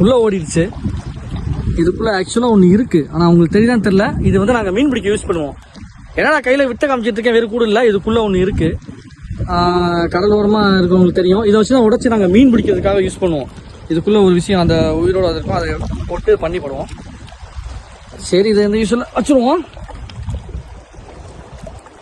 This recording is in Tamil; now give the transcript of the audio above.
உள்ளே ஓடிடுச்சு. இதுக்குள்ளே ஆக்சுவலாக ஒன்று இருக்குது, ஆனால் உங்களுக்கு தெரியுதான்னு தெரில. இது வந்து நாங்கள் மீன் பிடிக்க யூஸ் பண்ணுவோம். ஏன்னா நான் கையில் விட்ட காமிச்சிட்டு இருக்கேன், வேறு கூட இல்லை. இதுக்குள்ளே ஒன்று இருக்குது, கடலோரமாக இருக்கவங்களுக்கு தெரியும். இதை வச்சு தான் உடச்சி நாங்கள் மீன் பிடிக்கிறதுக்காக யூஸ் பண்ணுவோம். இதுக்குள்ளே ஒரு விஷயம் அந்த உயிரோடு இருக்கும், அதை போட்டு பண்ணி போடுவோம். சரி, இதை இந்த யூஸ்வலாக வச்சுருவோம்.